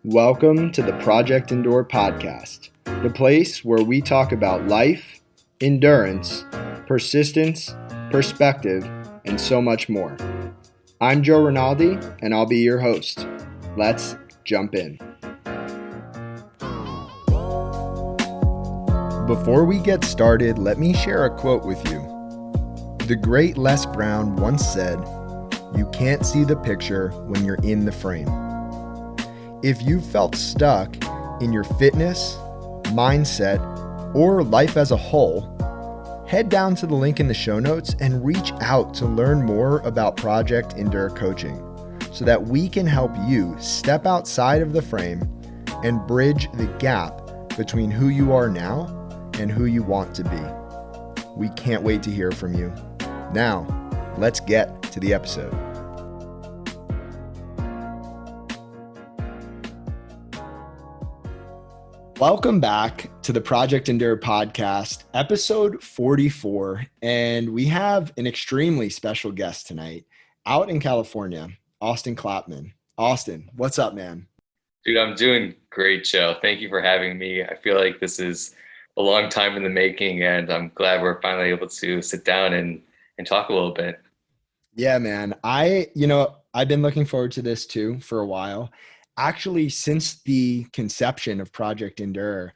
Welcome to the Project Endure podcast, the place where we talk about life, endurance, persistence, perspective, and so much more. I'm Joe Rinaldi, and I'll be your host. Let's jump in. Before we get started, let me share a quote with you. The great Les Brown once said, "You can't see the picture when you're in the frame." If you felt stuck in your fitness, mindset, or life as a whole, head down to the link in the show notes and reach out to learn more about Project Endure coaching so that we can help you step outside of the frame and bridge the gap between who you are now and who you want to be. We can't wait to hear from you. Now, let's get to the episode. Welcome back to the Project Endure podcast, episode 44. And we have an extremely special guest tonight out in California, Austin Klapman. Austin, what's up, man? Dude, I'm doing great, Joe. Thank you for having me. I feel like this is a long time in the making, and I'm glad we're finally able to sit down and talk a little bit. Yeah, man. I've been looking forward to this too for a while. Actually, since the conception of Project Endure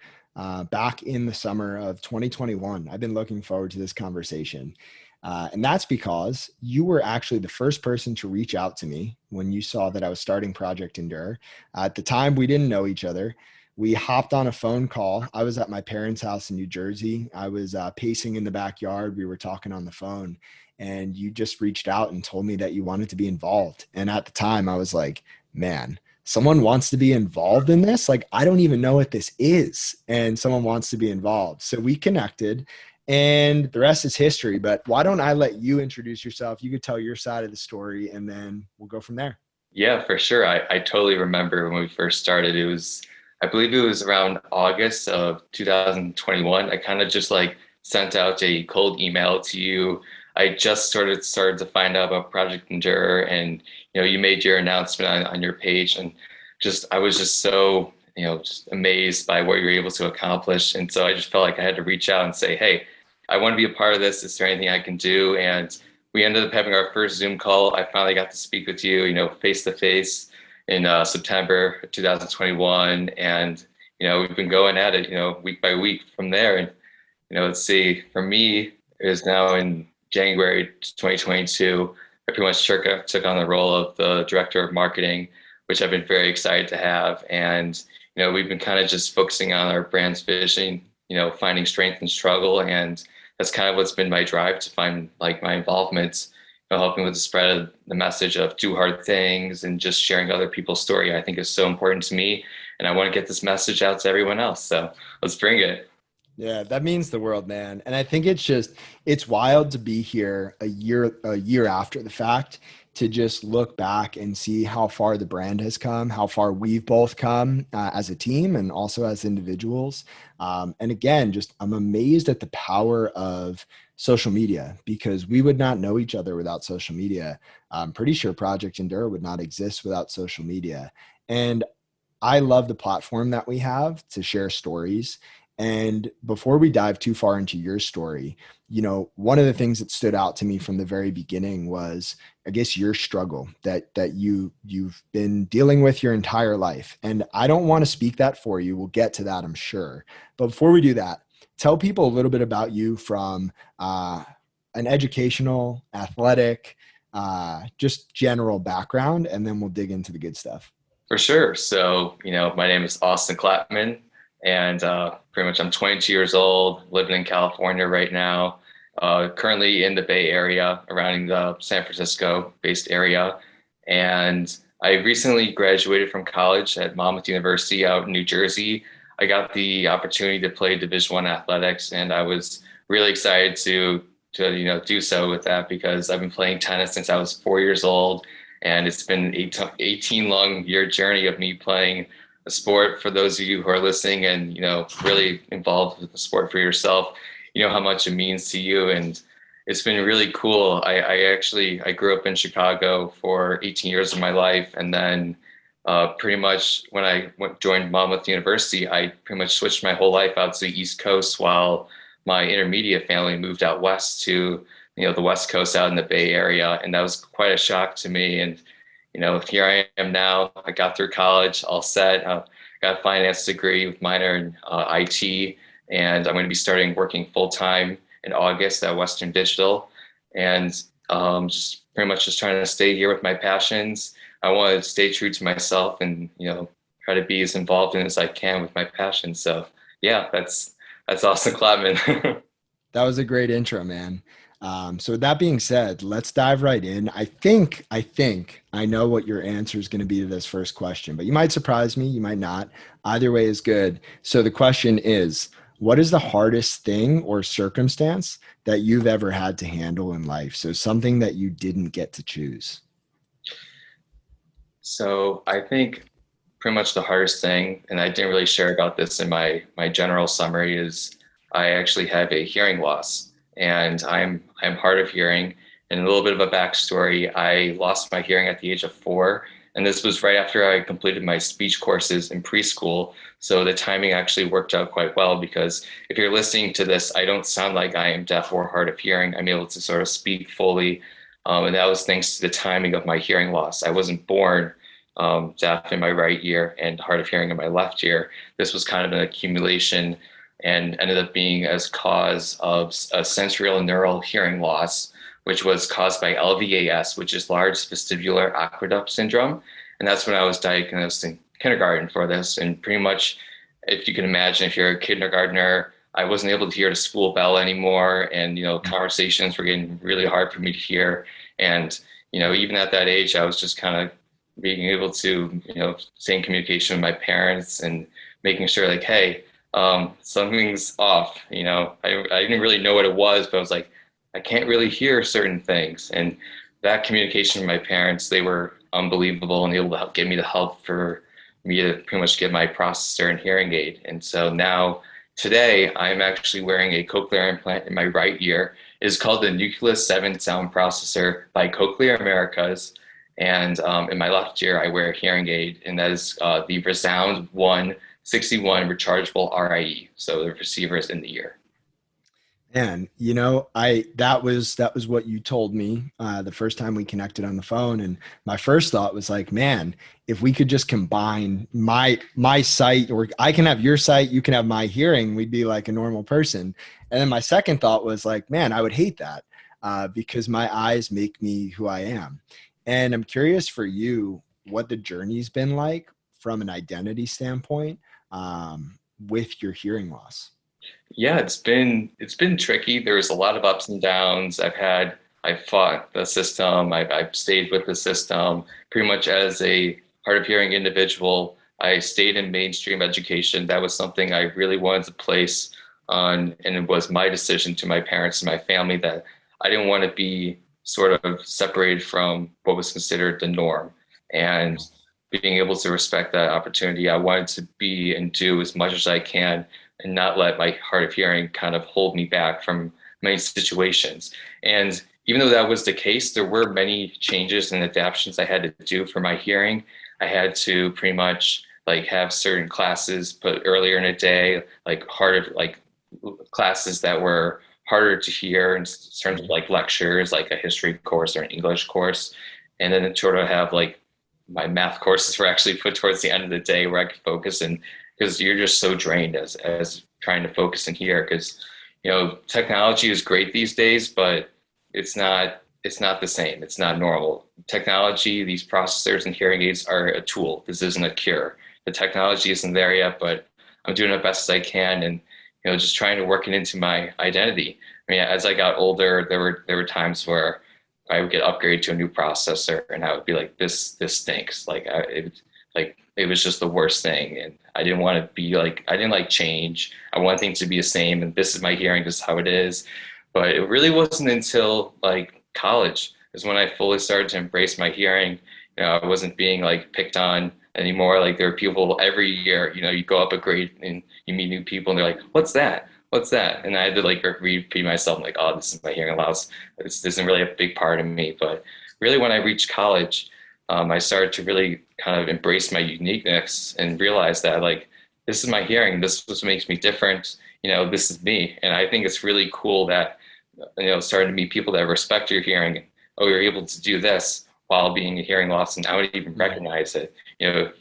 back in the summer of 2021, I've been looking forward to this conversation. And that's because you were actually the first person to reach out to me when you saw that I was starting Project Endure. At the time, we didn't know each other. We hopped on a phone call. I was at my parents' house in New Jersey. I was pacing in the backyard. We were talking on the phone, and you just reached out and told me that you wanted to be involved. And at the time, I was like, man, someone wants to be involved in this? Like, I don't even know what this is. And someone wants to be involved. So we connected and the rest is history. But why don't I let you introduce yourself? You could tell your side of the story and then we'll go from there. Yeah, for sure. I totally remember when we first started. I believe it was around August of 2021. I kind of just sent out a cold email to you. I just started to find out about Project Endure, and you made your announcement on your page, and I was just so just amazed by what you were able to accomplish. And so I just felt like I had to reach out and say, hey, I want to be a part of this. Is there anything I can do? And we ended up having our first Zoom call. I finally got to speak with you, face to face in September 2021, and we've been going at it, week by week from there. And let's see, for me, it is now in January 2022, I pretty much took on the role of the director of marketing, which I've been very excited to have. And, we've been kind of just focusing on our brand's vision, finding strength and struggle. And that's kind of what's been my drive to find my involvement, helping with the spread of the message of do hard things and just sharing other people's story, I think is so important to me. And I want to get this message out to everyone else. So let's bring it. Yeah, that means the world, man. And I think it's wild to be here a year after the fact to just look back and see how far the brand has come, how far we've both come as a team and also as individuals. And again, I'm amazed at the power of social media because we would not know each other without social media. I'm pretty sure Project Endure would not exist without social media. And I love the platform that we have to share stories. And before we dive too far into your story, one of the things that stood out to me from the very beginning was, I guess, your struggle that you've been dealing with your entire life. And I don't want to speak that for you. We'll get to that, I'm sure. But before we do that, tell people a little bit about you from an educational, athletic, just general background, and then we'll dig into the good stuff. For sure. So, my name is Austin Klapman. And pretty much I'm 22 years old, living in California right now, currently in the Bay Area, around the San Francisco based area. And I recently graduated from college at Monmouth University out in New Jersey. I got the opportunity to play Division I athletics, and I was really excited to do so with that because I've been playing tennis since I was 4 years old. And it's been an 18 long year journey of me playing a sport. For those of you who are listening and really involved with the sport for yourself, how much it means to you. And it's been really cool. I grew up in Chicago for 18 years of my life, and then Pretty much when I joined Monmouth University, I pretty much switched my whole life out to the East Coast while my intermediate family moved out west to, the West Coast out in the Bay Area. And that was quite a shock to me. And, here I am now. I got through college all set. Got a finance degree with minor in IT. And I'm going to be starting working full time in August at Western Digital. And just pretty much just trying to stay here with my passions. I want to stay true to myself and, try to be as involved in as I can with my passion. So yeah, that's Austin Klapman. That was a great intro, man. So with that being said, let's dive right in. I think I know what your answer is going to be to this first question, but you might surprise me, you might not. Either way is good. So the question is, what is the hardest thing or circumstance that you've ever had to handle in life? So something that you didn't get to choose. So I think pretty much the hardest thing, and I didn't really share about this in my general summary, is I actually have a hearing loss, and I'm hard of hearing. And a little bit of a backstory: I lost my hearing at the age of 4, and this was right after I completed my speech courses in preschool. So the timing actually worked out quite well because if you're listening to this, I don't sound like I am deaf or hard of hearing. I'm able to sort of speak fully, and that was thanks to the timing of my hearing loss. I wasn't born deaf in my right ear and hard of hearing in my left ear. This was kind of an accumulation and ended up being as cause of a sensorineural neural hearing loss, which was caused by LVAS, which is large vestibular aqueduct syndrome. And that's when I was diagnosed in kindergarten for this. And pretty much, if you can imagine, if you're a kindergartner, I wasn't able to hear the school bell anymore. And, conversations were getting really hard for me to hear. And, even at that age, I was just kind of being able to, stay in communication with my parents and making sure like, hey, something's off. I didn't really know what it was, but I was like, I can't really hear certain things. And that communication with my parents, they were unbelievable and able to help, give me the help for me to pretty much get my processor and hearing aid. And so now today I'm actually wearing a cochlear implant in my right ear. It is called the Nucleus 7 sound processor by Cochlear Americas. And in my left ear, I wear a hearing aid, and that is the Resound 161 rechargeable RIE. So the receiver is in the ear. And I that was what you told me the first time we connected on the phone, and my first thought was like, man, if we could just combine my sight, or I can have your sight, you can have my hearing, we'd be like a normal person. And then my second thought was like, man, I would hate that because my eyes make me who I am. And I'm curious for you what the journey's been like from an identity standpoint with your hearing loss. Yeah, it's been tricky. There's a lot of ups and downs. I've fought the system. I've stayed with the system. Pretty much as a hard of hearing individual, I stayed in mainstream education. That was something I really wanted to place on, and it was my decision to my parents and my family that I didn't want to be sort of separated from what was considered the norm. And being able to respect that opportunity, I wanted to be and do as much as I can and not let my hard of hearing kind of hold me back from many situations. And even though that was the case, there were many changes and adaptations I had to do for my hearing. I had to pretty much like have certain classes put earlier in the day, like harder, like classes that were harder to hear in terms of like lectures, like a history course or an English course. And then sort of have like my math courses were actually put towards the end of the day where I could focus, and because you're just so drained as trying to focus in here, because technology is great these days, but it's not the same. It's not normal. Technology, these processors and hearing aids are a tool. This isn't a cure. The technology isn't there yet, but I'm doing the best as I can, and just trying to work it into my identity. I mean, as I got older, there were times where I would get upgraded to a new processor, and I would be like, this stinks. It was just the worst thing, and I didn't want to be like, I didn't like change. I want things to be the same, and this is my hearing, this is how it is. But it really wasn't until like college is when I fully started to embrace my hearing. I wasn't being like picked on anymore. Like there are people every year, you go up a grade and you meet new people and they're like, what's that? What's that? And I had to like repeat myself, like, oh, this is my hearing loss. This isn't really a big part of me. But really when I reached college, I started to really kind of embrace my uniqueness and realize that like, this is my hearing. This is what makes me different. This is me. And I think it's really cool that, starting to meet people that respect your hearing. Oh, you're able to do this while being a hearing loss, and I would even recognize it,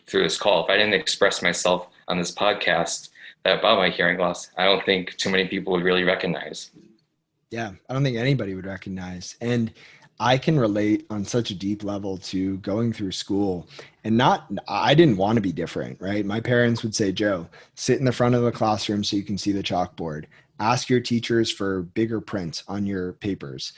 through this call. If I didn't express myself on this podcast about my hearing loss, I don't think too many people would really recognize. Yeah, I don't think anybody would recognize. And I can relate on such a deep level to going through school and I didn't want to be different, right? My parents would say, Joe, sit in the front of the classroom so you can see the chalkboard. Ask your teachers for bigger print on your papers.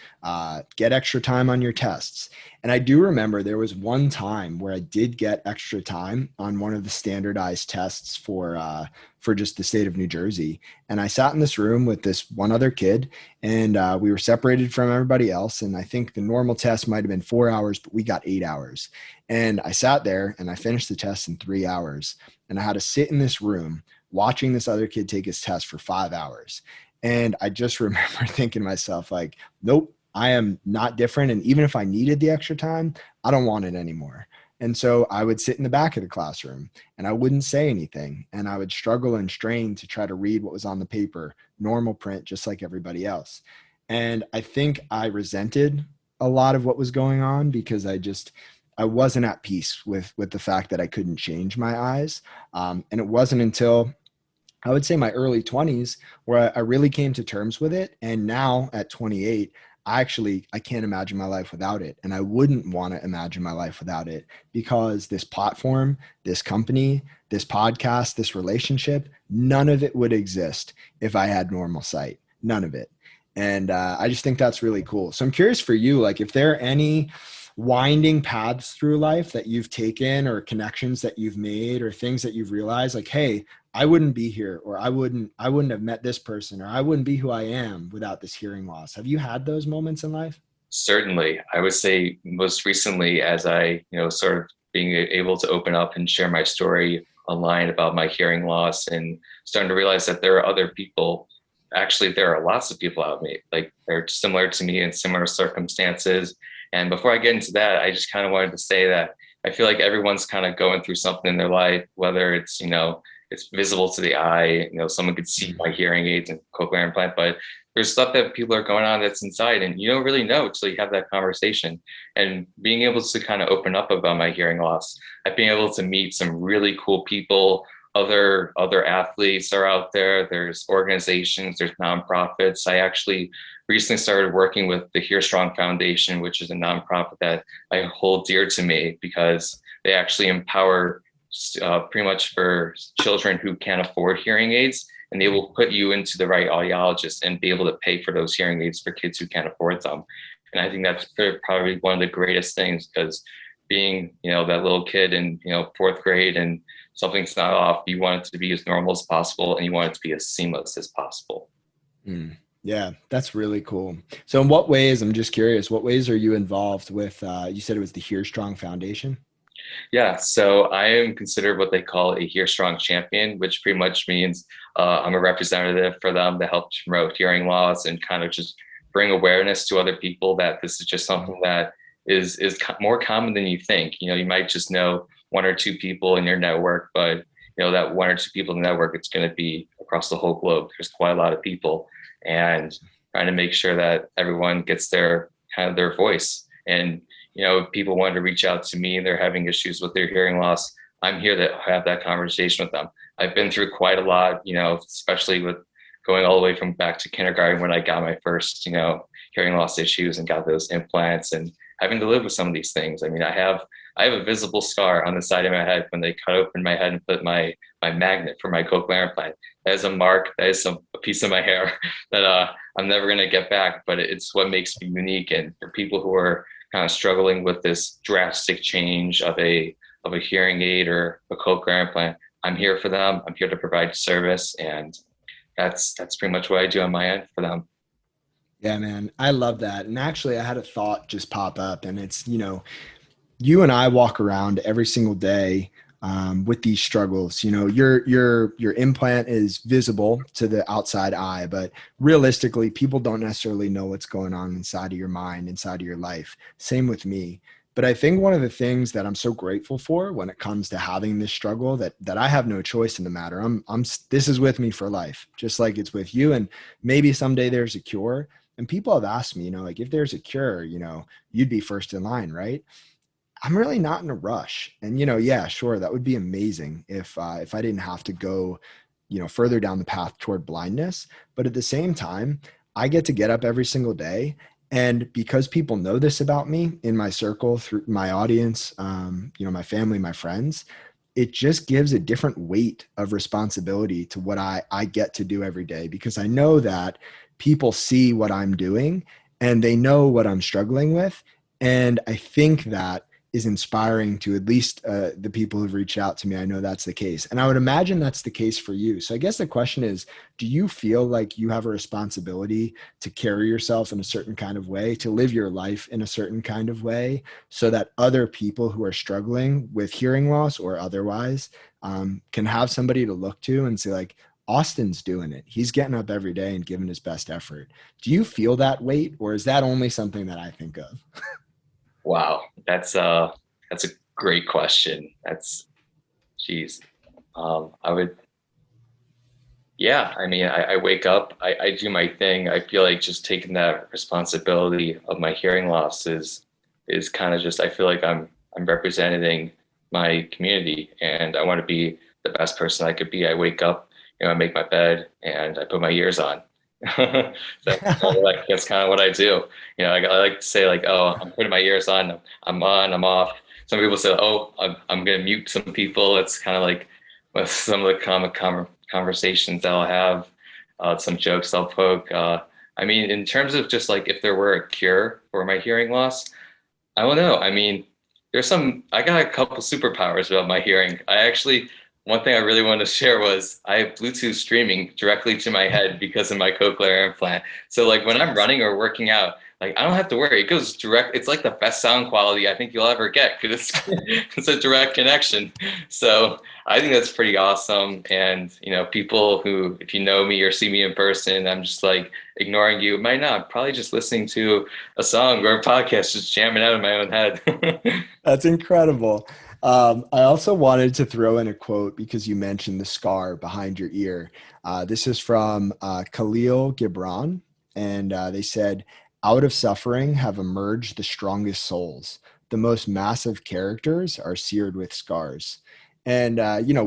Get extra time on your tests. And I do remember there was one time where I did get extra time on one of the standardized tests for just the state of New Jersey. And I sat in this room with this one other kid, and we were separated from everybody else. And I think the normal test might have been 4 hours, but we got 8 hours. And I sat there and I finished the test in 3 hours. And I had to sit in this room watching this other kid take his test for 5 hours. And I just remember thinking to myself, like, nope, I am not different. And even if I needed the extra time, I don't want it anymore. And so I would sit in the back of the classroom and I wouldn't say anything. And I would struggle and strain to try to read what was on the paper, normal print, just like everybody else. And I think I resented a lot of what was going on because I wasn't at peace with the fact that I couldn't change my eyes. And it wasn't until I would say my early 20s where I really came to terms with it. And now at 28, I can't imagine my life without it. And I wouldn't want to imagine my life without it because this platform, this company, this podcast, this relationship, none of it would exist if I had normal sight, none of it. And I just think that's really cool. So I'm curious for you, like if there are any winding paths through life that you've taken or connections that you've made or things that you've realized like, hey, I wouldn't be here, or I wouldn't have met this person, or I wouldn't be who I am without this hearing loss. Have you had those moments in life? Certainly. I would say most recently, as I, sort of being able to open up and share my story online about my hearing loss and starting to realize that there are other people. Actually, there are lots of people out there, like they're similar to me in similar circumstances. And before I get into that, I just kind of wanted to say that I feel like everyone's kind of going through something in their life, whether it's, it's visible to the eye, someone could see my hearing aids and cochlear implant, but there's stuff that people are going on that's inside and you don't really know until you have that conversation. And being able to kind of open up about my hearing loss, I've been able to meet some really cool people. Other athletes are out there. There's organizations, there's nonprofits. I actually recently started working with the Hear Strong Foundation, which is a nonprofit that I hold dear to me because they actually empower pretty much for children who can't afford hearing aids, and they will put you into the right audiologist and be able to pay for those hearing aids for kids who can't afford them. And I think that's probably one of the greatest things because being, that little kid in, fourth grade and something's not off, you want it to be as normal as possible and you want it to be as seamless as possible. Yeah, that's really cool. So in what ways, I'm just curious, what ways are you involved with, you said it was the Hear Strong Foundation? Yeah, so I am considered what they call a Hear Strong champion, which pretty much means I'm a representative for them to help promote hearing loss and kind of just bring awareness to other people that this is just something that is more common than you think. You might just know one or two people in your network, but that one or two people in the network, it's going to be across the whole globe. There's quite a lot of people, and trying to make sure that everyone gets their voice. And people want to reach out to me, they're having issues with their hearing loss, I'm here to have that conversation with them. I've been through quite a lot, especially with going all the way from back to kindergarten when I got my first, hearing loss issues and got those implants and having to live with some of these things. I mean, I have a visible scar on the side of my head when they cut open my head and put my magnet for my cochlear implant. That is a mark, that is a piece of my hair that I'm never going to get back, but it's what makes me unique. And for people who are kind of struggling with this drastic change of a hearing aid or a cochlear implant, I'm here for them. I'm here to provide service, and that's pretty much what I do on my end for them. Yeah, man, I love that. And actually, I had a thought just pop up, and it's, you and I walk around every single day with these struggles. Your implant is visible to the outside eye, but realistically, people don't necessarily know what's going on inside of your mind, inside of your life. Same with me. But I think one of the things that I'm so grateful for when it comes to having this struggle, that I have no choice in the matter. This is with me for life, just like it's with you. And maybe someday there's a cure. And people have asked me, like, if there's a cure, you'd be first in line, right? I'm really not in a rush. And, yeah, sure, that would be amazing if I didn't have to go, further down the path toward blindness. But at the same time, I get to get up every single day. And because people know this about me in my circle, through my audience, my family, my friends, it just gives a different weight of responsibility to what I get to do every day, because I know that people see what I'm doing and they know what I'm struggling with. And I think that is inspiring to at least the people who've reached out to me. I know that's the case. And I would imagine that's the case for you. So I guess the question is, do you feel like you have a responsibility to carry yourself in a certain kind of way, to live your life in a certain kind of way, so that other people who are struggling with hearing loss or otherwise can have somebody to look to and say, like, Austin's doing it. He's getting up every day and giving his best effort. Do you feel that weight, or is that only something that I think of? Wow, that's a great question. Geez. I would, yeah. I mean, I wake up, I do my thing. I feel like just taking that responsibility of my hearing loss is kind of just. I feel like I'm representing my community, and I want to be the best person I could be. I wake up, I make my bed, and I put my ears on. That's kind of what I do. I like to say, like, oh, I'm putting my ears on, I'm on, I'm off. Some people say, oh, I'm going to mute some people. It's kind of like with some of the common conversations that I'll have, some jokes I'll poke. I mean, in terms of just like if there were a cure for my hearing loss, I don't know. I mean, I got a couple superpowers about my hearing. One thing I really wanted to share was I have Bluetooth streaming directly to my head because of my cochlear implant. So like when I'm running or working out, like I don't have to worry. It goes direct. It's like the best sound quality I think you'll ever get because it's a direct connection. So I think that's pretty awesome. And people who, if you know me or see me in person, I'm just like ignoring you. Might not. Probably just listening to a song or a podcast, just jamming out in my own head. That's incredible. I also wanted to throw in a quote because you mentioned the scar behind your ear. This is from Khalil Gibran, and they said, "Out of suffering have emerged the strongest souls. The most massive characters are seared with scars." And,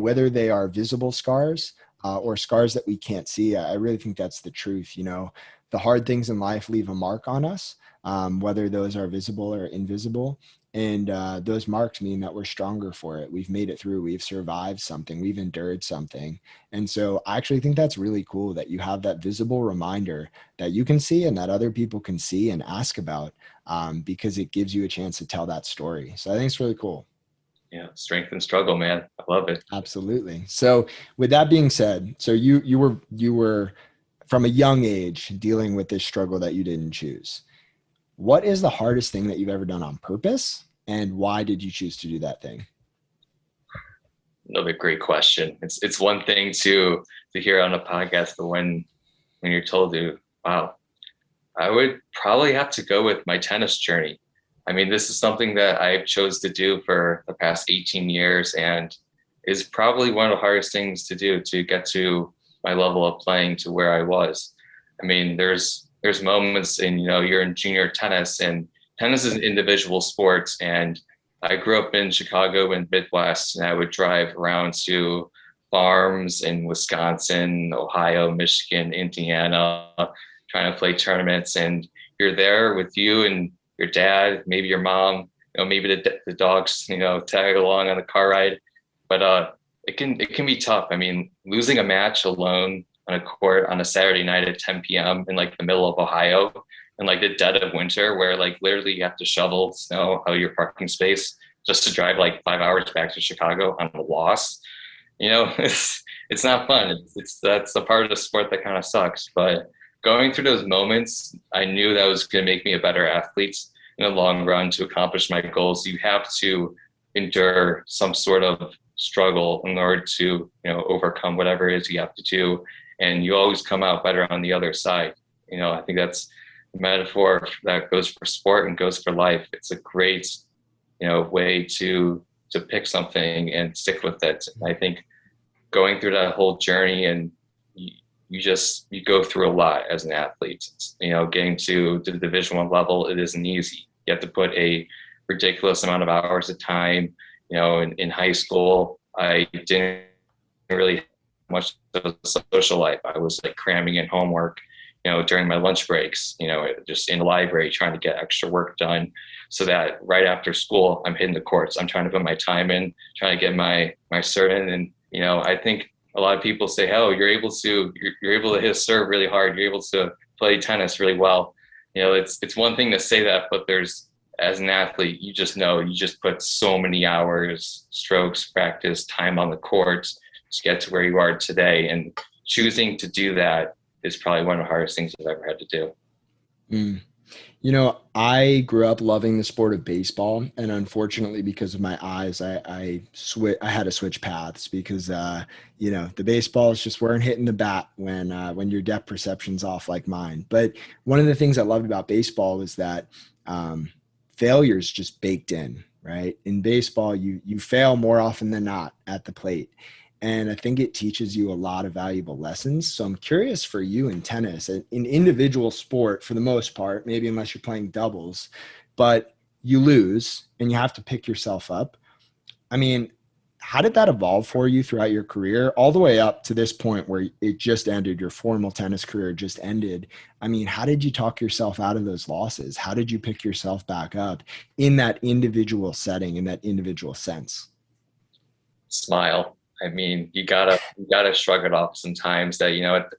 whether they are visible scars or scars that we can't see, I really think that's the truth. The hard things in life leave a mark on us, whether those are visible or invisible. And those marks mean that we're stronger for it. We've made it through. We've survived something. We've endured something. And so I actually think that's really cool that you have that visible reminder that you can see and that other people can see and ask about, because it gives you a chance to tell that story. So I think it's really cool. Yeah, strength and struggle, man. I love it. Absolutely. So with that being said, so you were from a young age dealing with this struggle that you didn't choose. What is the hardest thing that you've ever done on purpose, and why did you choose to do that thing? Another great question. It's one thing to hear on a podcast, but when you're told to, wow, I would probably have to go with my tennis journey. I mean, this is something that I chose to do for the past 18 years and is probably one of the hardest things to do to get to my level of playing to where I was. I mean, there's moments in, you're in junior tennis, and tennis is an individual sport. And I grew up in Chicago and Midwest, and I would drive around to farms in Wisconsin, Ohio, Michigan, Indiana, trying to play tournaments. And you're there with you and your dad, maybe your mom, maybe the dogs, tag along on the car ride. But it can be tough. I mean, losing a match alone on a court on a Saturday night at 10 p.m. in like the middle of Ohio in like the dead of winter, where like literally you have to shovel snow out of your parking space just to drive like 5 hours back to Chicago on a loss. It's not fun. That's the part of the sport that kind of sucks. But going through those moments, I knew that was going to make me a better athlete in the long run. To accomplish my goals, you have to endure some sort of struggle in order to overcome whatever it is you have to do, and you always come out better on the other side. I think that's a metaphor that goes for sport and goes for life. It's a great way to pick something and stick with it. I think going through that whole journey, and you go through a lot as an athlete. Getting to the Division 1 level, it isn't easy. You have to put a ridiculous amount of hours of time. In high school, I didn't really have much of a social life. I was like cramming in homework, during my lunch breaks, just in the library trying to get extra work done, so that right after school, I'm hitting the courts. I'm trying to put my time in, trying to get my serve in. And, I think a lot of people say, oh, you're able to hit a serve really hard. You're able to play tennis really well. It's one thing to say that, but as an athlete, you just put so many hours, strokes, practice, time on the courts to get to where you are today. And choosing to do that is probably one of the hardest things I've ever had to do. Mm. I grew up loving the sport of baseball, and unfortunately, because of my eyes, I had to switch paths because the baseballs just weren't hitting the bat when your depth perception's off like mine. But one of the things I loved about baseball was that failure's just baked in, right? In baseball, you fail more often than not at the plate. And I think it teaches you a lot of valuable lessons. So I'm curious for you in tennis, an individual sport for the most part, maybe unless you're playing doubles, but you lose and you have to pick yourself up. I mean, how did that evolve for you throughout your career, all the way up to this point where it just ended, your formal tennis career just ended? I mean, how did you talk yourself out of those losses? How did you pick yourself back up in that individual setting, in that individual sense? Smile. I mean, you gotta shrug it off sometimes that,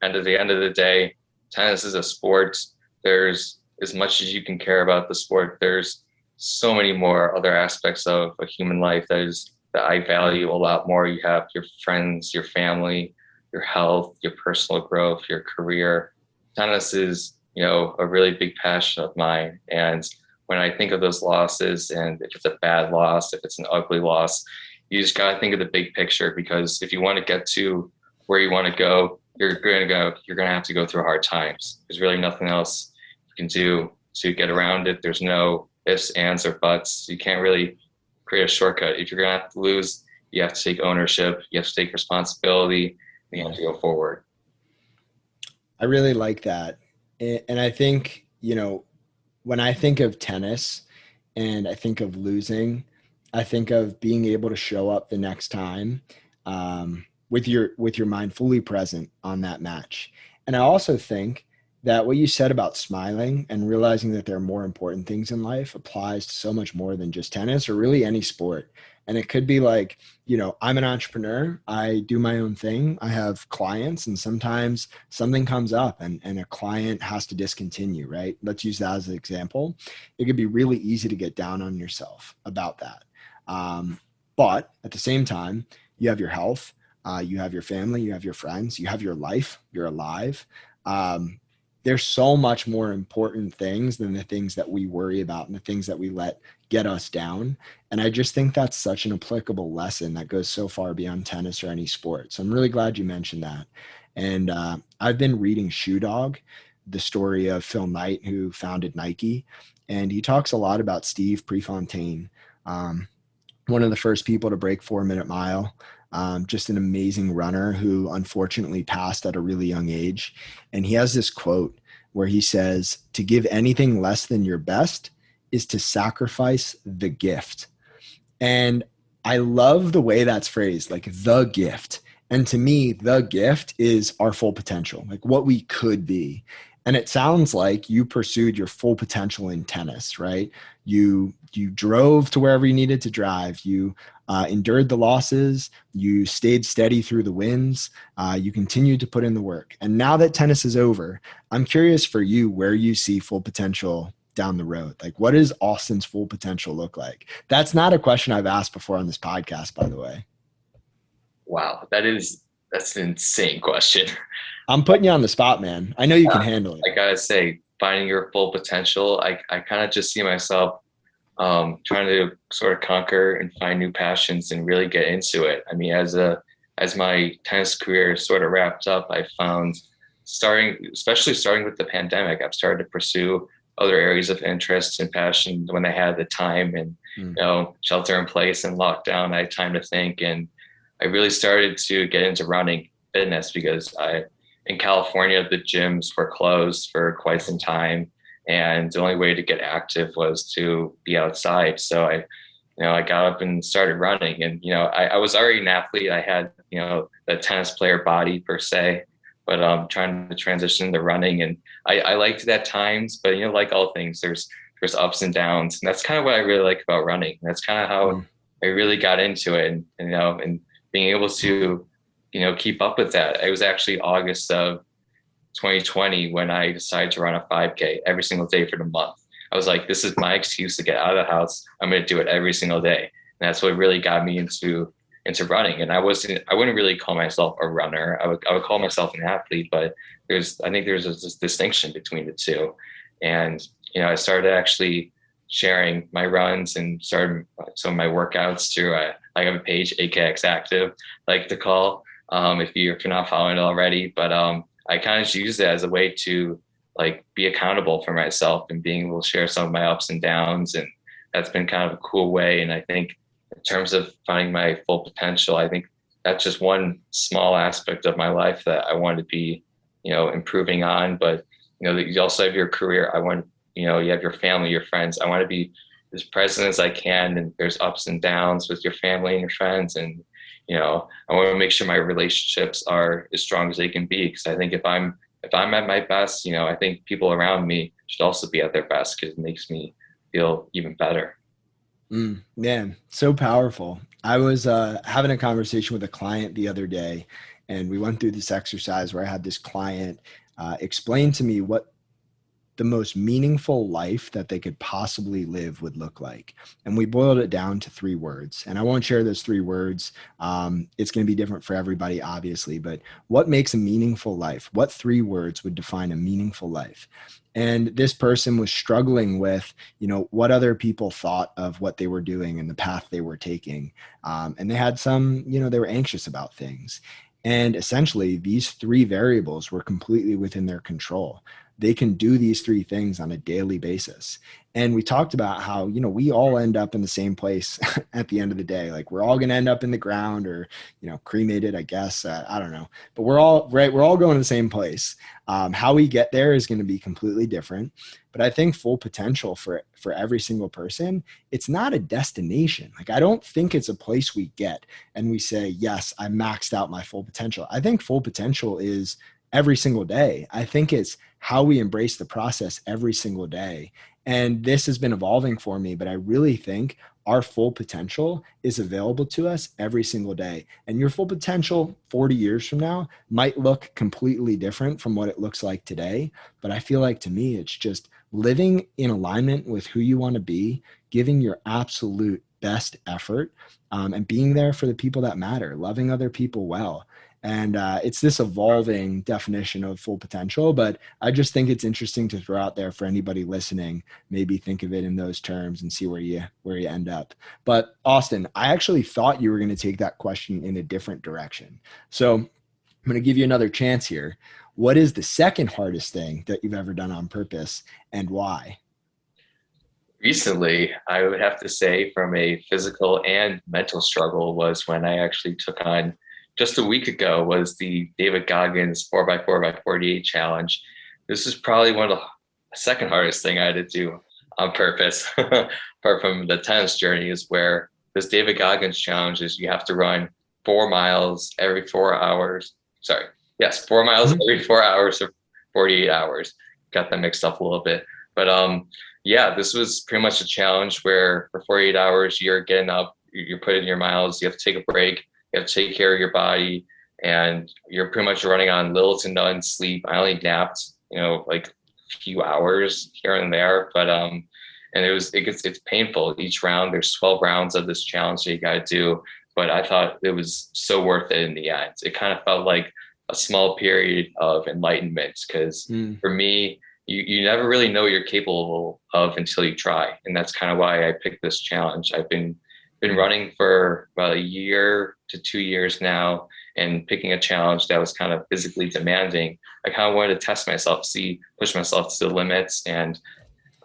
at the end of the day, tennis is a sport. There's, as much as you can care about the sport, there's so many more other aspects of a human life that I value a lot more. You have your friends, your family, your health, your personal growth, your career. Tennis is, a really big passion of mine. And when I think of those losses, and if it's a bad loss, if it's an ugly loss, you just got to think of the big picture, because if you want to get to where you want to go, you're going to have to go through hard times. There's really nothing else you can do to get around it. There's no ifs, ands, or buts. You can't really create a shortcut. If you're going to have to lose, you have to take ownership. You have to take responsibility. And you have to go forward. I really like that. And I think, when I think of tennis and I think of losing, I think of being able to show up the next time with your mind fully present on that match. And I also think that what you said about smiling and realizing that there are more important things in life applies to so much more than just tennis or really any sport. And it could be like, I'm an entrepreneur. I do my own thing. I have clients, and sometimes something comes up and a client has to discontinue, right? Let's use that as an example. It could be really easy to get down on yourself about that. But at the same time, you have your health, you have your family, you have your friends, you have your life, you're alive. There's so much more important things than the things that we worry about and the things that we let get us down. And I just think that's such an applicable lesson that goes so far beyond tennis or any sport. So I'm really glad you mentioned that. And I've been reading Shoe Dog, the story of Phil Knight, who founded Nike. And he talks a lot about Steve Prefontaine, one of the first people to break 4-minute mile. Just an amazing runner who unfortunately passed at a really young age. And he has this quote where he says, "To give anything less than your best is to sacrifice the gift." And I love the way that's phrased, like the gift. And to me, the gift is our full potential, like what we could be. And it sounds like you pursued your full potential in tennis, right? You drove to wherever you needed to drive. You endured the losses. You stayed steady through the wins. You continued to put in the work. And now that tennis is over, I'm curious for you where you see full potential down the road. Like, what does Austin's full potential look like? That's not a question I've asked before on this podcast, by the way. Wow, that's an insane question. I'm putting you on the spot, man. I know you can handle it. I gotta say, finding your full potential, I kind of just see myself trying to sort of conquer and find new passions and really get into it. I mean, as my tennis career sort of wrapped up, I found especially starting with the pandemic, I've started to pursue other areas of interest and passion when I had the time. And Mm. shelter in place and lockdown, I had time to think. And I really started to get into running fitness because in California, the gyms were closed for quite some time. And the only way to get active was to be outside. So I got up and started running. And, I was already an athlete. I had, the tennis player body per se, but trying to transition to running. And I liked it at times, but, like all things, there's ups and downs. And that's kind of what I really like about running. That's kind of how I really got into it. And being able to, keep up with that. It was actually August of 2020 when I decided to run a 5K every single day for the month. I was like, this is my excuse to get out of the house. I'm going to do it every single day. And that's what really got me into running. And I wouldn't really call myself a runner. I would call myself an athlete, but I think there's this distinction between the two. And, I started actually sharing my runs and started some of my workouts through, I have a page, AKX Active, like to call, if you're not following it already, but, I kind of use it as a way to like be accountable for myself and being able to share some of my ups and downs. And that's been kind of a cool way. And I think in terms of finding my full potential, I think that's just one small aspect of my life that I want to be, improving on. But, you also have your career. You have your family, your friends. I want to be as present as I can. And there's ups and downs with your family and your friends. And, I want to make sure my relationships are as strong as they can be. Because I think if I'm at my best, I think people around me should also be at their best because it makes me feel even better. Man, so powerful. I was having a conversation with a client the other day, and we went through this exercise where I had this client explain to me what the most meaningful life that they could possibly live would look like. And we boiled it down to 3 words. And I won't share those 3 words. It's going to be different for everybody, obviously, but what makes a meaningful life? What 3 words would define a meaningful life? And this person was struggling with, what other people thought of what they were doing and the path they were taking. And they had some, they were anxious about things. And essentially, these 3 variables were completely within their control. They can do these 3 things on a daily basis. And we talked about how, we all end up in the same place at the end of the day. Like we're all going to end up in the ground or, cremated, I guess. I don't know. But we're all right. We're all going to the same place. How we get there is going to be completely different. But I think full potential for every single person, it's not a destination. Like I don't think it's a place we get and we say, yes, I maxed out my full potential. I think full potential is every single day. I think it's how we embrace the process every single day. And this has been evolving for me, but I really think our full potential is available to us every single day. And your full potential 40 years from now might look completely different from what it looks like today. But I feel like to me, it's just living in alignment with who you want to be, giving your absolute best effort, and being there for the people that matter, loving other people well. And it's this evolving definition of full potential, but I just think it's interesting to throw out there for anybody listening, maybe think of it in those terms and see where you end up. But Austin, I actually thought you were going to take that question in a different direction. So I'm going to give you another chance here. What is the second hardest thing that you've ever done on purpose and why? Recently, I would have to say from a physical and mental struggle was when I actually took on just a week ago was the David Goggins 4x4x48 challenge. This is probably one of the second hardest thing I had to do on purpose, apart from the tennis journey, is where this David Goggins challenge is you have to run 4 miles every 4 hours. Sorry. Yes, 4 miles every 4 hours for 48 hours. Got that mixed up a little bit. But yeah, this was pretty much a challenge where for 48 hours, you're getting up, you're putting your miles, you have to take a break, you have to take care of your body, and you're pretty much running on little to none sleep. I only napped, like a few hours here and there, but and it's painful. Each round, there's 12 rounds of this challenge that you got to do, but I thought it was so worth it in the end. It kind of felt like a small period of enlightenment because for me, you never really know you're capable of until you try, and that's kind of why I picked this challenge. I've been running for about a year to 2 years now, and picking a challenge that was kind of physically demanding. I kind of wanted to test myself, push myself to the limits. And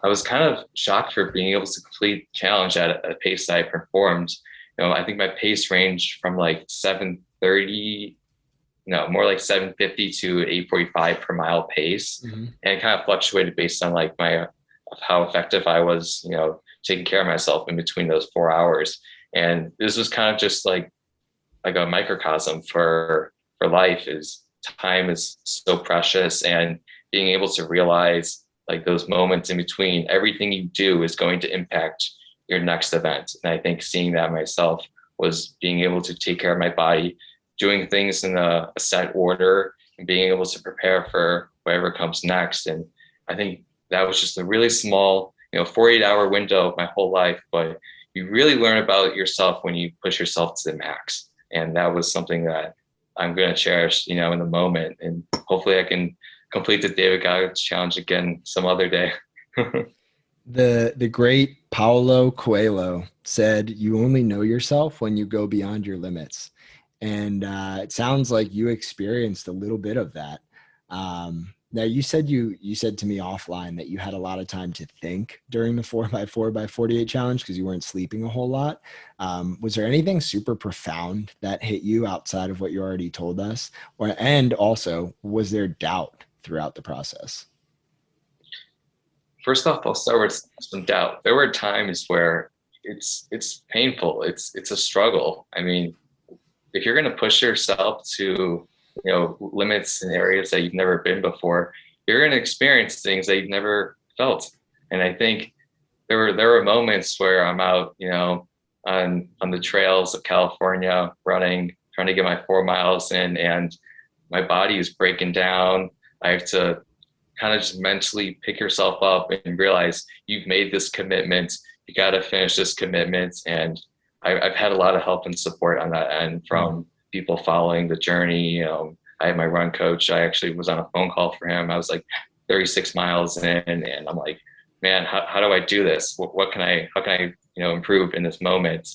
I was kind of shocked for being able to complete the challenge at a pace that I performed. I think my pace ranged from like 7:30, no, more like 7:50 to 8:45 per mile pace. Mm-hmm. And it kind of fluctuated based on like of how effective I was, taking care of myself in between those 4 hours. And this was kind of just like a microcosm for life. Is time is so precious, and being able to realize like those moments in between everything you do is going to impact your next event. And I think seeing that myself was being able to take care of my body, doing things in a set order, and being able to prepare for whatever comes next. And I think that was just a really small 48-hour window of my whole life, but you really learn about yourself when you push yourself to the max. And that was something that I'm going to cherish, in the moment. And hopefully I can complete the David Goggins challenge again some other day. The great Paulo Coelho said, "You only know yourself when you go beyond your limits." And it sounds like you experienced a little bit of that. Now you said to me offline that you had a lot of time to think during the 4x4x48 challenge because you weren't sleeping a whole lot. Was there anything super profound that hit you outside of what you already told us? And also, was there doubt throughout the process? First off, I'll start with some doubt. There were times where it's painful. It's a struggle. I mean, if you're going to push yourself to limits in areas that you've never been before, you're going to experience things that you've never felt. And I think there were moments where I'm out, on the trails of California running, trying to get my 4 miles in, and my body is breaking down. I have to kind of just mentally pick yourself up and realize you've made this commitment. You got to finish this commitment. And I've had a lot of help and support on that end from people following the journey. I had my run coach. I actually was on a phone call for him. I was like 36 miles in, and I'm like, man, how do I do this? How can I improve in this moment?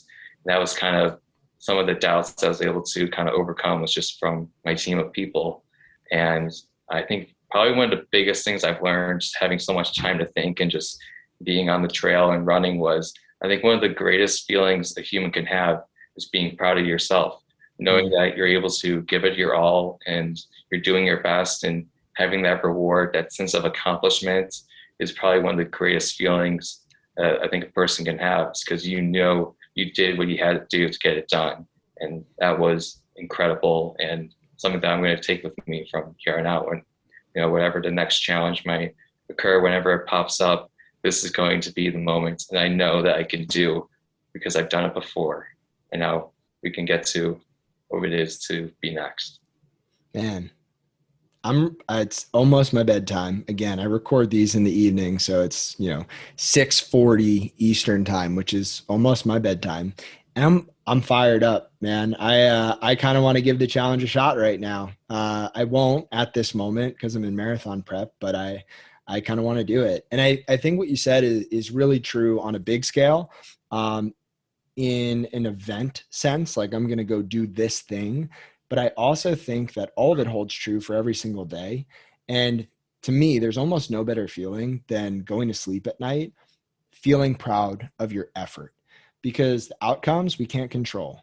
And that was kind of some of the doubts I was able to kind of overcome, was just from my team of people. And I think probably one of the biggest things I've learned, just having so much time to think and just being on the trail and running, was I think one of the greatest feelings a human can have is being proud of yourself, knowing that you're able to give it your all and you're doing your best, and having that reward, that sense of accomplishment, is probably one of the greatest feelings I think a person can have, because you did what you had to do to get it done. And that was incredible, and something that I'm going to take with me from here on out. When whatever the next challenge might occur, whenever it pops up, this is going to be the moment that I know that I can do, because I've done it before, and now we can get to what it is to be next. Man, it's almost my bedtime. Again, I record these in the evening, so it's 6:40 Eastern time, which is almost my bedtime. And I'm fired up, man. I kind of want to give the challenge a shot right now. I won't at this moment because I'm in marathon prep, but I kind of want to do it. And I think what you said is really true on a big scale. In an event sense, like I'm going to go do this thing. But I also think that all of it holds true for every single day. And to me, there's almost no better feeling than going to sleep at night, feeling proud of your effort, because the outcomes we can't control.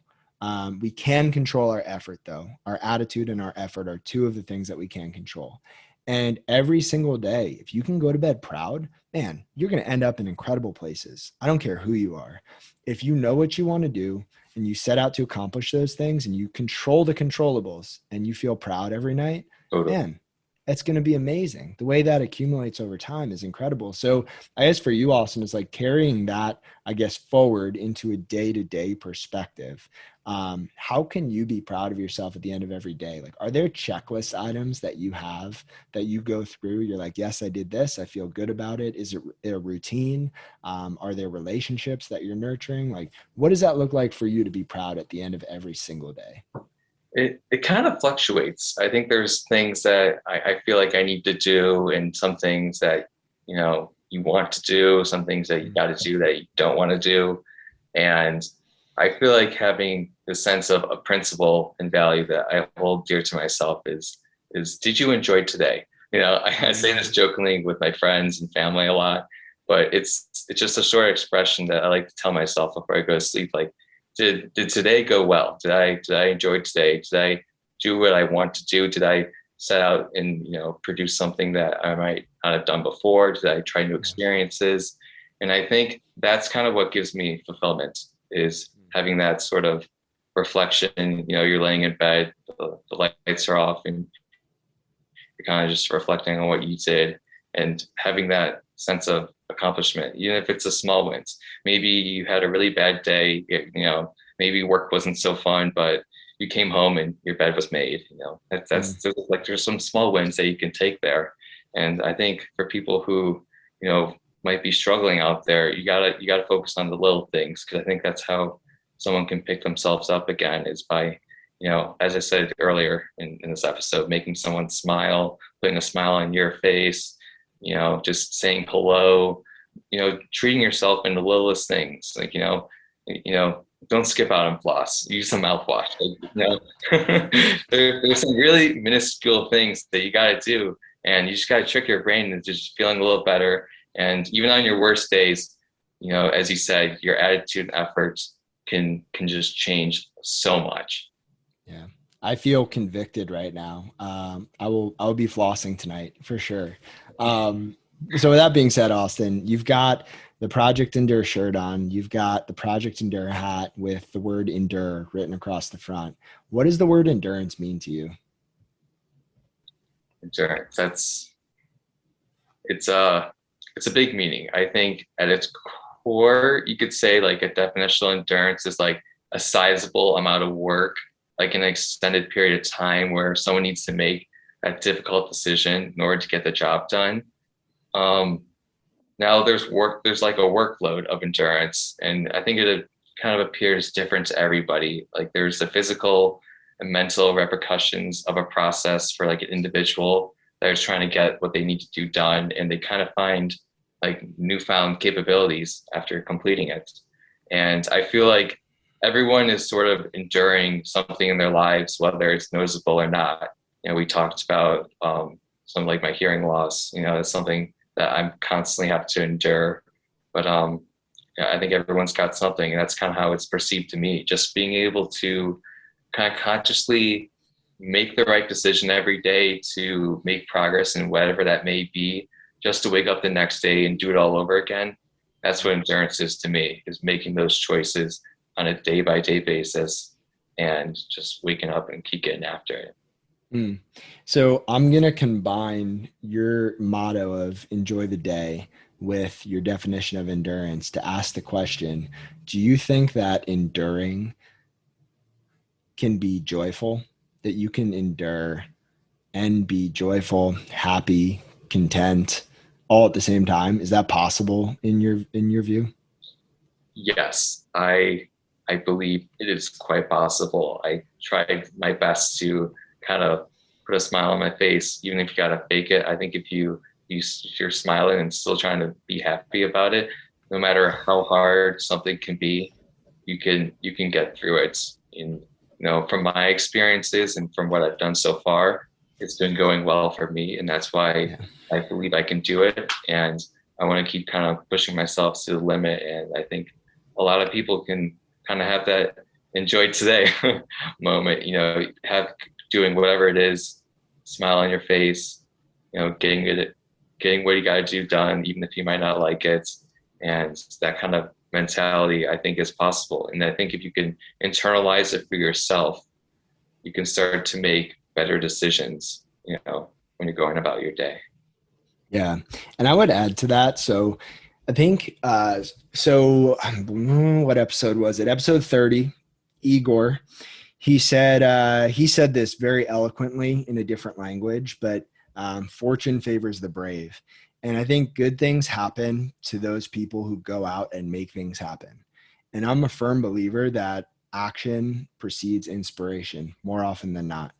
We can control our effort, though. Our attitude and our effort are two of the things that we can control. And every single day, if you can go to bed proud, man, you're going to end up in incredible places. I don't care who you are. If you know what you want to do and you set out to accomplish those things and you control the controllables and you feel proud every night, man, it's going to be amazing. The way that accumulates over time is incredible. So I guess for you, Austin, is like carrying that, I guess, forward into a day-to-day perspective. How can you be proud of yourself at the end of every day? Like, are there checklist items that you have that you go through? You're like, yes, I did this. I feel good about it. Is it a routine? Are there relationships that you're nurturing? Like, what does that look like for you to be proud at the end of every single day? It kind of fluctuates. I think there's things that I feel like I need to do, and some things that, you want to do, some things that you got to do that you don't want to do. And I feel like having the sense of a principle and value that I hold dear to myself is did you enjoy today? I say this jokingly with my friends and family a lot, but it's just a short expression that I like to tell myself before I go to sleep. Like, did today go well? Did I enjoy today? Did I do what I want to do? Did I set out and produce something that I might not have done before? Did I try new experiences? And I think that's kind of what gives me fulfillment, is having that sort of reflection. You're laying in bed, the lights are off, and you're kind of just reflecting on what you did and having that sense of accomplishment, even if it's a small wins. Maybe you had a really bad day, maybe work wasn't so fun, but you came home and your bed was made. That's like, there's some small wins that you can take there. And I think for people who, might be struggling out there, you gotta focus on the little things, because I think that's how someone can pick themselves up again, is by, as I said earlier in this episode, making someone smile, putting a smile on your face, just saying hello, treating yourself in the littlest things. Like, don't skip out on floss, use some mouthwash. There's some really minuscule things that you got to do, and you just got to trick your brain into just feeling a little better. And even on your worst days, as you said, your attitude and efforts can just change so much. Yeah. I feel convicted right now. I'll be flossing tonight for sure. So with that being said, Austin, you've got the Project Endure shirt on, you've got the Project Endure hat with the word endure written across the front. What does the word endurance mean to you? Endurance. It's a big meaning. I think at its core, you could say like a definition of endurance is like a sizable amount of work, like an extended period of time where someone needs to make a difficult decision in order to get the job done. Now there's like a workload of endurance, and I think it kind of appears different to everybody. Like, there's the physical and mental repercussions of a process for like an individual that is trying to get what they need to do done, and they kind of find like newfound capabilities after completing it. And I feel like everyone is sort of enduring something in their lives, whether it's noticeable or not. We talked about some like my hearing loss. It's something that I'm constantly have to endure. But I think everyone's got something, and that's kind of how it's perceived to me. Just being able to kind of consciously make the right decision every day to make progress in whatever that may be, just to wake up the next day and do it all over again. That's what endurance is to me, is making those choices on a day-by-day basis and just waking up and keep getting after it. So I'm going to combine your motto of enjoy the day with your definition of endurance to ask the question, do you think that enduring can be joyful, that you can endure and be joyful, happy, content all at the same time? Is that possible in your view? Yes, I believe it is quite possible. I tried my best to kind of put a smile on my face, even if you gotta fake it. I think if you're smiling and still trying to be happy about it, no matter how hard something can be, you can get through it. And from my experiences and from what I've done so far, it's been going well for me, and that's why I believe I can do it. And I want to keep kind of pushing myself to the limit. And I think a lot of people can kind of have that enjoy today moment, doing whatever it is, smile on your face, getting what you got to do done, even if you might not like it. And that kind of mentality, I think, is possible. And I think if you can internalize it for yourself, you can start to make better decisions, when you're going about your day. Yeah. And I would add to that. So I think, what episode was it? Episode 30, Igor. He said this very eloquently in a different language, but fortune favors the brave. And I think good things happen to those people who go out and make things happen. And I'm a firm believer that action precedes inspiration more often than not.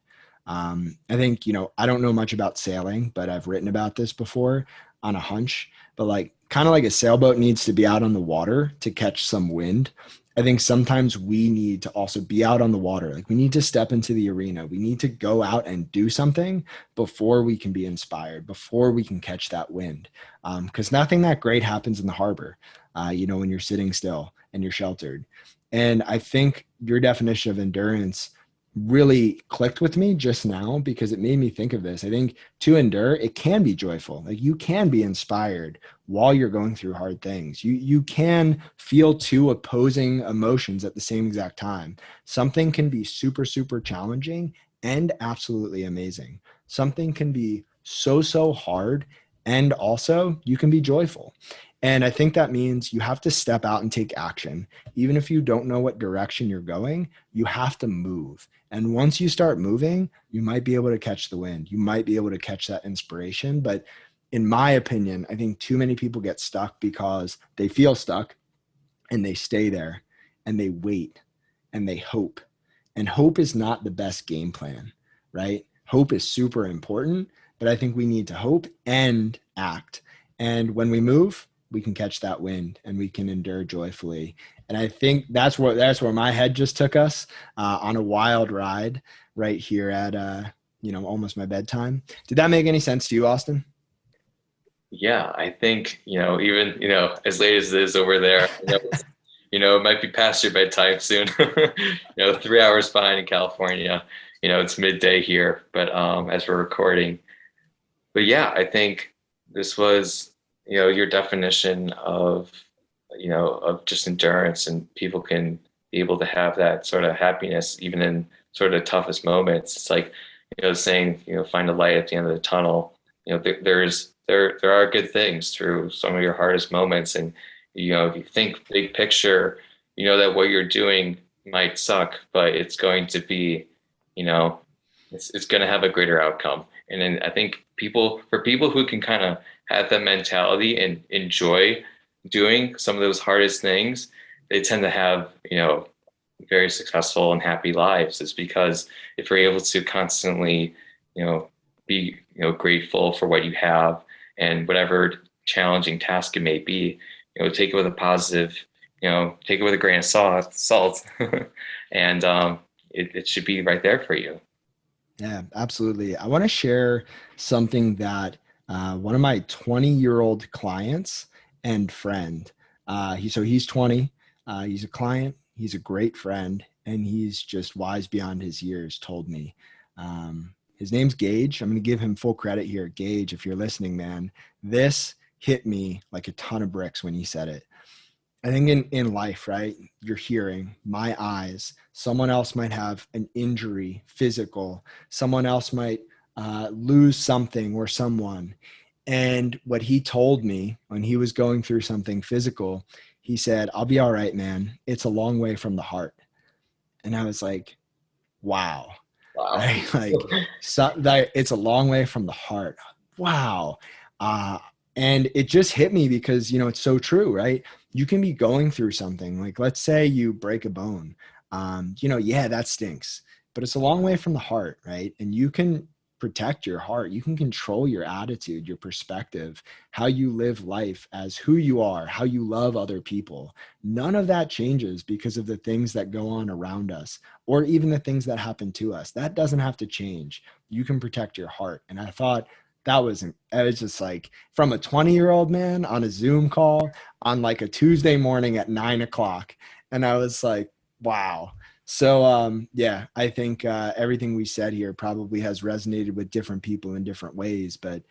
I think, I don't know much about sailing, but I've written about this before on a hunch, but kind of like a sailboat needs to be out on the water to catch some wind. I think sometimes we need to also be out on the water. Like we need to step into the arena. We need to go out and do something before we can be inspired, before we can catch that wind. Because nothing that great happens in the harbor, when you're sitting still and you're sheltered. And I think your definition of endurance really clicked with me just now because it made me think of this. I think to endure, it can be joyful. Like you can be inspired while you're going through hard things. You can feel two opposing emotions at the same exact time. Something can be super, super challenging and absolutely amazing. Something can be so hard and also you can be joyful. And I think that means you have to step out and take action. Even if you don't know what direction you're going, you have to move. And once you start moving, you might be able to catch the wind. You might be able to catch that inspiration. But in my opinion, I think too many people get stuck because they feel stuck and they stay there and they wait and they hope. And hope is not the best game plan, right? Hope is super important, but I think we need to hope and act. And when we move, we can catch that wind and we can endure joyfully. And I think that's where my head just took us on a wild ride right here at almost my bedtime. Did that make any sense to you, Austin? Yeah, I think, even, as late as it is over there, it might be past your bedtime soon. 3 hours behind in California. It's midday here, but as we're recording. But yeah, I think this was, your definition of just endurance, and people can be able to have that sort of happiness even in sort of toughest moments. It's like, saying, find a light at the end of the tunnel. There are good things through some of your hardest moments, and if you think big picture, that what you're doing might suck, but it's going to be, you know, it's going to have a greater outcome. And then I think for people who can kind of have that mentality and enjoy doing some of those hardest things, they tend to have, very successful and happy lives. Is because if you're able to constantly, be, grateful for what you have, and whatever challenging task it may be, take it with a positive, take it with a grain of salt, and it should be right there for you. Yeah, absolutely. I want to share something that one of my 20-year-old clients and friend, he's 20, he's a client, he's a great friend, and he's just wise beyond his years, told me. His name's Gage. I'm going to give him full credit here. Gage, if you're listening, man, this hit me like a ton of bricks when he said it. I think in life, right, you're hearing, my eyes, someone else might have an injury, physical, someone else might lose something or someone. And what he told me when he was going through something physical, he said, I'll be all right, man. It's a long way from the heart. And I was like, wow, Wow. right? It's a long way from the heart. Wow. Uh, and it just hit me because, it's so true, right? You can be going through something like, let's say you break a bone. Yeah, that stinks, but it's a long way from the heart, right? And you can protect your heart. You can control your attitude, your perspective, how you live life as who you are, how you love other people. None of that changes because of the things that go on around us or even the things that happen to us. That doesn't have to change. You can protect your heart. And I thought it was just like from a 20-year-old man on a Zoom call on like a Tuesday morning at 9 o'clock. And I was like, wow. So, yeah, I think everything we said here probably has resonated with different people in different ways. But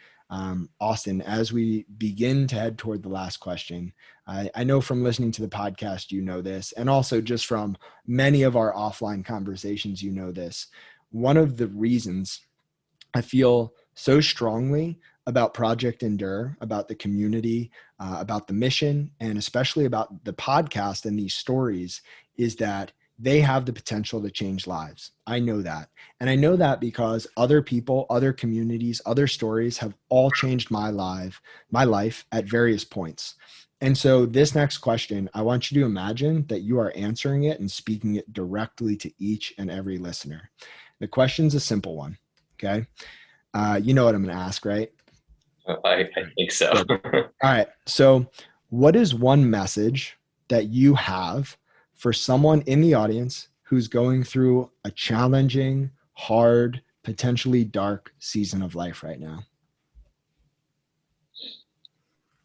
Austin, as we begin to head toward the last question, I know from listening to the podcast, this, and also just from many of our offline conversations, this. One of the reasons I feel so strongly about Project Endure, about the community, about the mission, and especially about the podcast and these stories is that they have the potential to change lives. I know that. And I know that because other people, other communities, other stories have all changed my life at various points. And so this next question, I want you to imagine that you are answering it and speaking it directly to each and every listener. The question's a simple one. Okay. You know what I'm going to ask, right? I think so. All right. So what is one message that you have for someone in the audience who's going through a challenging, hard, potentially dark season of life right now?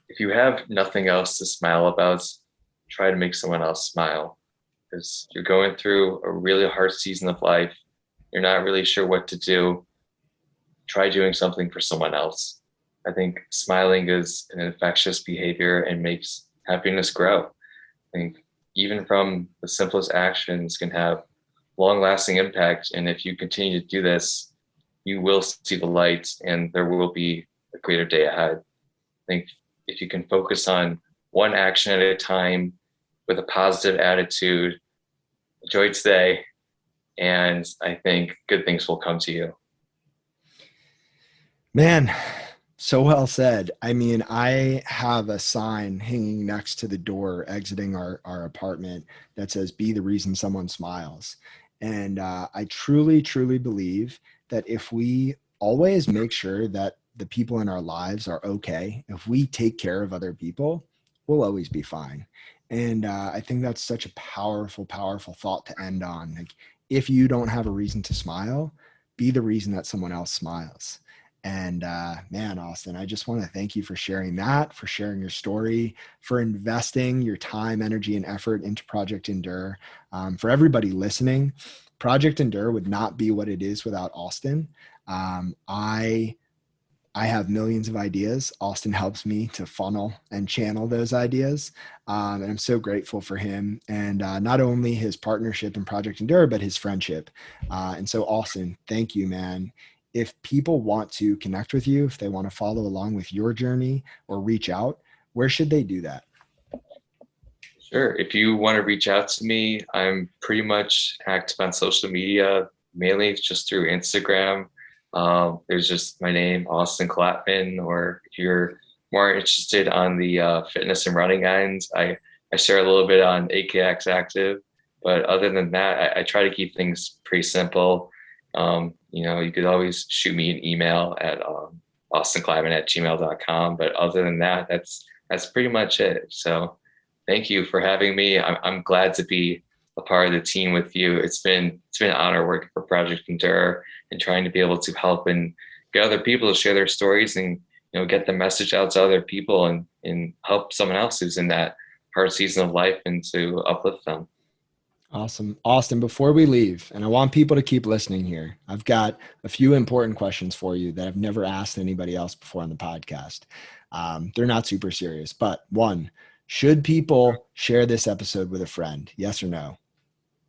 If you have nothing else to smile about, try to make someone else smile, because you're going through a really hard season of life. You're not really sure what to do. Try doing something for someone else. I think smiling is an infectious behavior and makes happiness grow. I think even from the simplest actions can have long lasting impact. And if you continue to do this, you will see the light and there will be a greater day ahead. I think if you can focus on one action at a time with a positive attitude, enjoy today, and I think good things will come to you. Man, so well said. I mean, I have a sign hanging next to the door exiting our apartment that says, "Be the reason someone smiles." And I truly, truly believe that if we always make sure that the people in our lives are okay, if we take care of other people, we'll always be fine. And I think that's such a powerful, powerful thought to end on. Like, if you don't have a reason to smile, be the reason that someone else smiles. And man, Austin, I just want to thank you for sharing that, for sharing your story, for investing your time, energy, and effort into Project Endure. For everybody listening, Project Endure would not be what it is without Austin. I have millions of ideas. Austin helps me to funnel and channel those ideas. And I'm so grateful for him and not only his partnership in Project Endure, but his friendship. And so, Austin, thank you, man. If people want to connect with you, if they want to follow along with your journey or reach out, where should they do that? Sure. If you want to reach out to me, I'm pretty much active on social media, mainly just through Instagram. There's just my name, Austin Klapman, or if you're more interested on the fitness and running ends, I share a little bit on AKX Active. But other than that, I try to keep things pretty simple. You could always shoot me an email at austinklyman@gmail.com. But other than that, that's pretty much it. So thank you for having me. I'm glad to be a part of the team with you. It's been an honor working for Project Endure and trying to be able to help and get other people to share their stories and get the message out to other people and help someone else who's in that hard season of life and to uplift them. Awesome. Austin, before we leave, and I want people to keep listening here, I've got a few important questions for you that I've never asked anybody else before on the podcast. They're not super serious, but one, should people share this episode with a friend? Yes or no?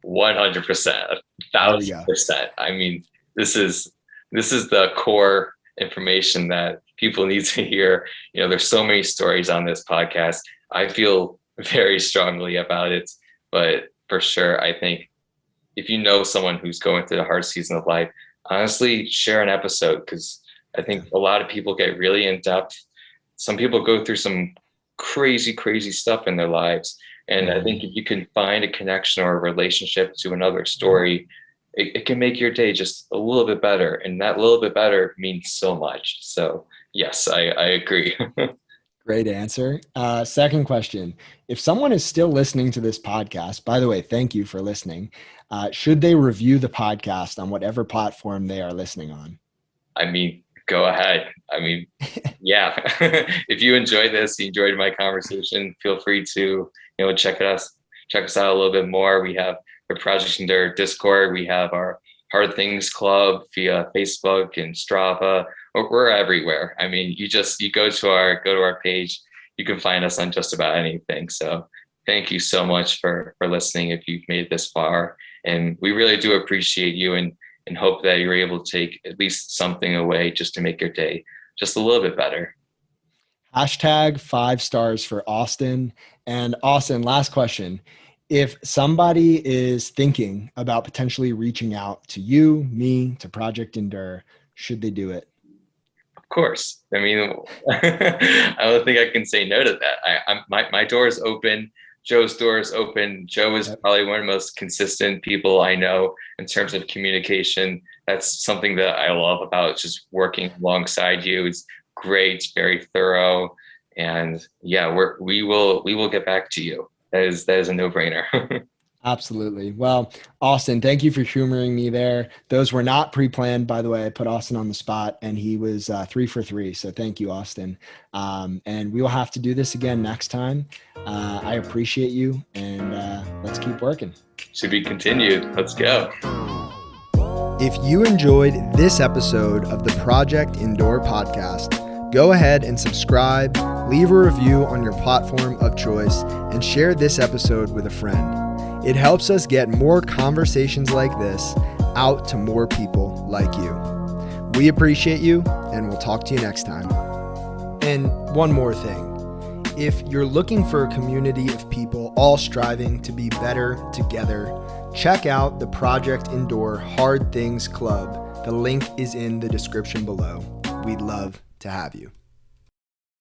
100%, 1,000%. I mean, this is the core information that people need to hear. There's so many stories on this podcast. I feel very strongly about it, but for sure, I think if you know someone who's going through the hard season of life, honestly, share an episode, because I think a lot of people get really in depth. Some people go through some crazy, crazy stuff in their lives. And I think if you can find a connection or a relationship to another story, it can make your day just a little bit better. And that little bit better means so much. So yes, I agree. Great answer. Second question. If someone is still listening to this podcast, by the way, thank you for listening. Should they review the podcast on whatever platform they are listening on? I mean, go ahead. I mean, yeah. If you enjoyed this, you enjoyed my conversation, feel free to, check us out a little bit more. We have the Project Endure Discord. We have our Hard Things Club via Facebook and Strava. We're everywhere. I mean, you go to our page. You can find us on just about anything. So thank you so much for listening if you've made it this far. And we really do appreciate you and hope that you're able to take at least something away just to make your day just a little bit better. Hashtag 5 stars for Austin. And Austin, last question. If somebody is thinking about potentially reaching out to you, me, to Project Endure, should they do it? Of course. I mean, I don't think I can say no to that. My door is open. Joe's door is open. Joe is probably one of the most consistent people I know in terms of communication. That's something that I love about just working alongside you. It's great. It's very thorough. And yeah, we will get back to you. That is a no-brainer. Absolutely. Well, Austin, thank you for humoring me there. Those were not pre-planned, by the way. I put Austin on the spot, and he was 3 for 3. So thank you, Austin. And we will have to do this again next time. I appreciate you, and let's keep working. Should be continued. Let's go. If you enjoyed this episode of the Project Indoor podcast, go ahead and subscribe, leave a review on your platform of choice, and share this episode with a friend. It helps us get more conversations like this out to more people like you. We appreciate you, and we'll talk to you next time. And one more thing. If you're looking for a community of people all striving to be better together, check out the Project Indoor Hard Things Club. The link is in the description below. We'd love to have you.